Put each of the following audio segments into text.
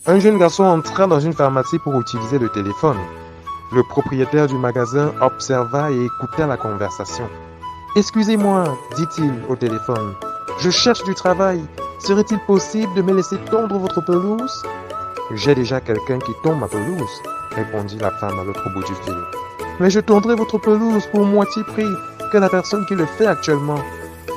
Un jeune garçon entra dans une pharmacie pour utiliser le téléphone. Le propriétaire du magasin observa et écouta la conversation. « Excusez-moi, dit-il au téléphone. Je cherche du travail. Serait-il possible de me laisser tondre votre pelouse ?»« J'ai déjà quelqu'un qui tombe ma pelouse, » répondit la femme à l'autre bout du fil. « Mais je tondrai votre pelouse pour moitié prix que la personne qui le fait actuellement, »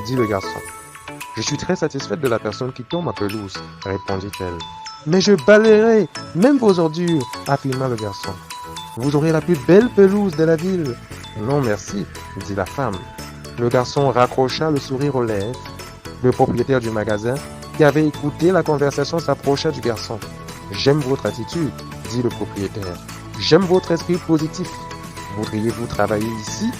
dit le garçon. « Je suis très satisfaite de la personne qui tombe ma pelouse, » répondit-elle. « Mais je balayerai même vos ordures, » affirma le garçon. « Vous aurez la plus belle pelouse de la ville. »« Non, merci, » dit la femme. Le garçon raccrocha le sourire aux lèvres. Le propriétaire du magasin, qui avait écouté la conversation, s'approcha du garçon. « J'aime votre attitude, » dit le propriétaire. « J'aime votre esprit positif. Voudriez-vous travailler ici ?»«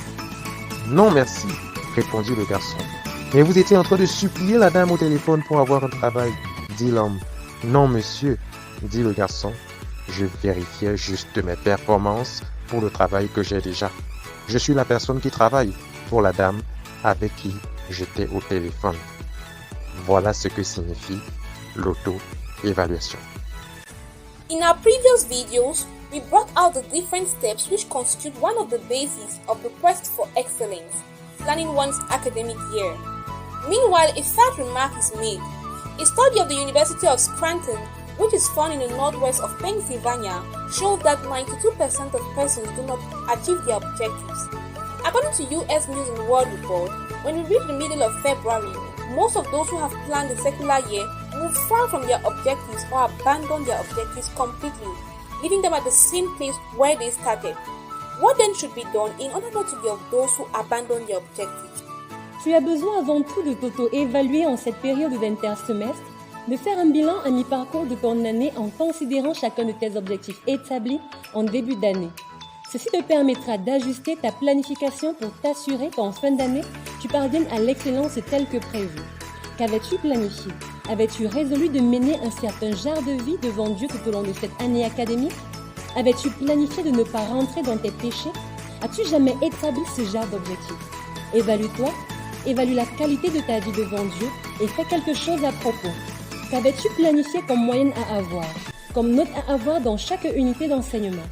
Non, merci, » répondit le garçon. « Mais vous étiez en train de supplier la dame au téléphone pour avoir un travail, » dit l'homme. « Non, monsieur, » dit le garçon. « Je vérifiais juste mes performances pour le travail que j'ai déjà. Je suis la personne qui travaille pour la dame avec qui j'étais au téléphone. » Voilà ce que signifie l'auto-évaluation. In our previous videos, we brought out the different steps which constitute one of the bases of the quest for excellence, planning one's academic year. Meanwhile, a sad remark is made. A study of the University of Scranton, which is found in the northwest of Pennsylvania, showed that 92% of persons do not achieve their objectives. According to U.S. News and World Report, when we reach the middle of February, most of those who have planned the secular year move far from their objectives or abandon their objectives completely, leaving them at the same place where they started. What then should be done in order not to be of those who abandon their objectives? Tu as besoin avant tout de t'auto-évaluer en cette période d'intersemestre, de faire un bilan à mi-parcours de ton année en considérant chacun de tes objectifs établis en début d'année. Ceci te permettra d'ajuster ta planification pour t'assurer qu'en fin d'année, tu parviennes à l'excellence telle que prévue. Qu'avais-tu planifié? Avais-tu résolu de mener un certain genre de vie devant Dieu tout au long de cette année académique? Avais-tu planifié de ne pas rentrer dans tes péchés? As-tu jamais établi ce genre d'objectif? Évalue-toi, évalue la qualité de ta vie devant Dieu et fais quelque chose à propos. Qu'avais-tu planifié comme moyenne à avoir, comme note à avoir dans chaque unité d'enseignement?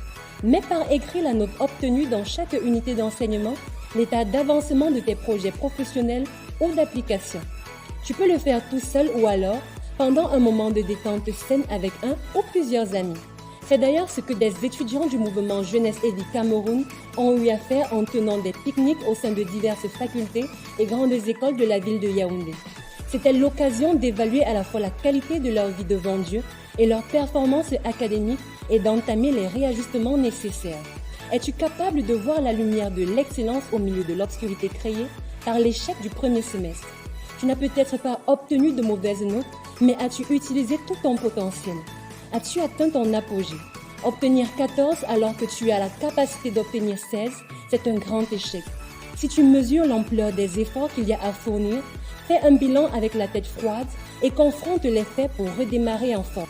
Mets par écrit la note obtenue dans chaque unité d'enseignement, l'état d'avancement de tes projets professionnels ou d'application. Tu peux le faire tout seul ou alors pendant un moment de détente saine avec un ou plusieurs amis. C'est d'ailleurs ce que des étudiants du mouvement Jeunesse et Vie Cameroun ont eu à faire en tenant des pique-niques au sein de diverses facultés et grandes écoles de la ville de Yaoundé. C'était l'occasion d'évaluer à la fois la qualité de leur vie devant Dieu et leur performance académique et d'entamer les réajustements nécessaires. Es-tu capable de voir la lumière de l'excellence au milieu de l'obscurité créée par l'échec du premier semestre? Tu n'as peut-être pas obtenu de mauvaises notes, mais as-tu utilisé tout ton potentiel? As-tu atteint ton apogée? Obtenir 14 alors que tu as la capacité d'obtenir 16, c'est un grand échec. Si tu mesures l'ampleur des efforts qu'il y a à fournir, fais un bilan avec la tête froide et confronte les faits pour redémarrer en force.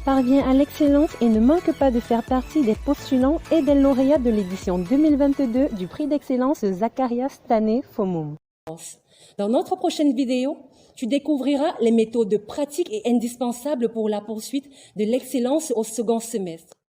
Parviens à l'excellence et ne manque pas de faire partie des postulants et des lauréats de l'édition 2022 du prix d'excellence Zacharias Tane Fomum. Dans notre prochaine vidéo, tu découvriras les méthodes pratiques et indispensables pour la poursuite de l'excellence au second semestre.